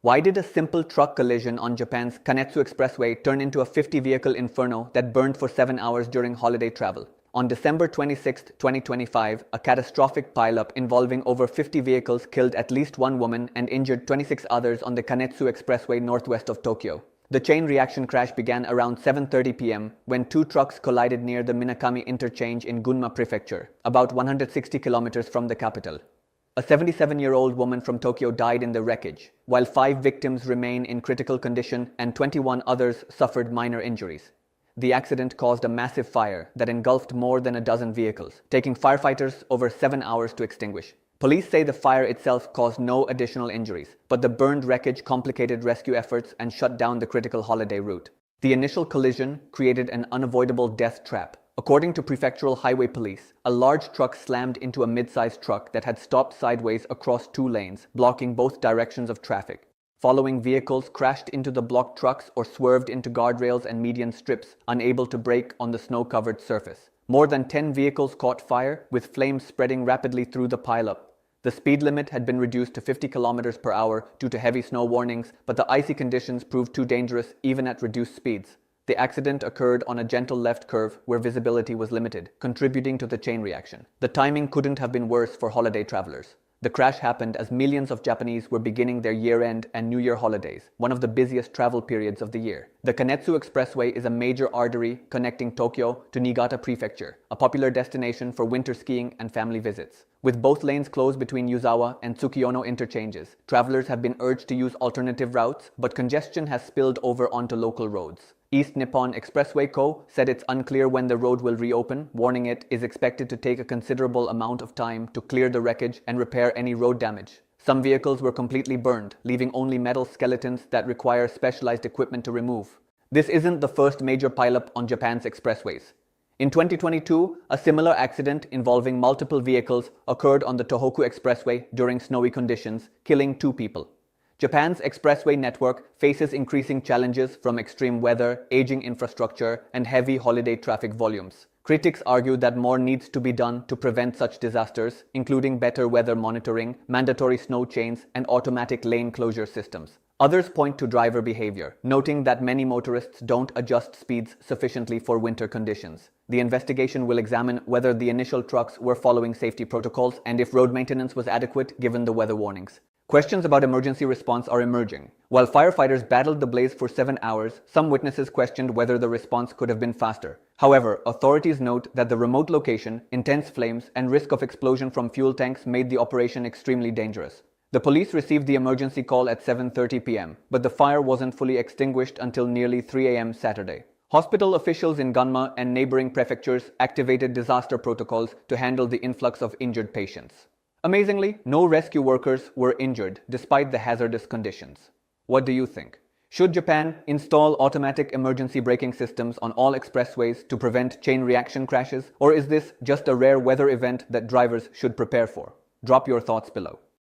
Why did a simple truck collision on Japan's Kanetsu Expressway turn into a 50-vehicle inferno that burned for 7 hours during holiday travel? On December 26, 2025, a catastrophic pileup involving over 50 vehicles killed at least one woman and injured 26 others on the Kanetsu Expressway northwest of Tokyo. The chain reaction crash began around 7:30 p.m. when two trucks collided near the Minakami interchange in Gunma Prefecture, about 160 kilometers from the capital. A 77-year-old woman from Tokyo died in the wreckage, while 5 victims remain in critical condition and 21 others suffered minor injuries. The accident caused a massive fire that engulfed more than a dozen vehicles, taking firefighters over 7 hours to extinguish. Police say the fire itself caused no additional injuries, but the burned wreckage complicated rescue efforts and shut down the critical holiday route. The initial collision created an unavoidable death trap. According to Prefectural Highway Police, a large truck slammed into a mid-sized truck that had stopped sideways across 2 lanes, blocking both directions of traffic. Following vehicles crashed into the blocked trucks or swerved into guardrails and median strips, unable to brake on the snow-covered surface. More than 10 vehicles caught fire, with flames spreading rapidly through the pileup. The speed limit had been reduced to 50 km per hour due to heavy snow warnings, but the icy conditions proved too dangerous even at reduced speeds. The accident occurred on a gentle left curve where visibility was limited, contributing to the chain reaction. The timing couldn't have been worse for holiday travelers. The crash happened as millions of Japanese were beginning their year-end and New Year holidays, one of the busiest travel periods of the year. The Kanetsu Expressway is a major artery connecting Tokyo to Niigata Prefecture, a popular destination for winter skiing and family visits. With both lanes closed between Yuzawa and Tsukiyono interchanges, travelers have been urged to use alternative routes, but congestion has spilled over onto local roads. East Nippon Expressway Co. said it's unclear when the road will reopen, warning it is expected to take a considerable amount of time to clear the wreckage and repair any road damage. Some vehicles were completely burned, leaving only metal skeletons that require specialized equipment to remove. This isn't the first major pileup on Japan's expressways. In 2022, a similar accident involving multiple vehicles occurred on the Tohoku Expressway during snowy conditions, killing 2 people. Japan's expressway network faces increasing challenges from extreme weather, aging infrastructure, and heavy holiday traffic volumes. Critics argue that more needs to be done to prevent such disasters, including better weather monitoring, mandatory snow chains, and automatic lane closure systems. Others point to driver behavior, noting that many motorists don't adjust speeds sufficiently for winter conditions. The investigation will examine whether the initial trucks were following safety protocols and if road maintenance was adequate given the weather warnings. Questions about emergency response are emerging. While firefighters battled the blaze for 7 hours, some witnesses questioned whether the response could have been faster. However, authorities note that the remote location, intense flames, and risk of explosion from fuel tanks made the operation extremely dangerous. The police received the emergency call at 7:30 p.m., but the fire wasn't fully extinguished until nearly 3 a.m. Saturday. Hospital officials in Gunma and neighboring prefectures activated disaster protocols to handle the influx of injured patients. Amazingly, no rescue workers were injured despite the hazardous conditions. What do you think? Should Japan install automatic emergency braking systems on all expressways to prevent chain reaction crashes, or is this just a rare weather event that drivers should prepare for? Drop your thoughts below.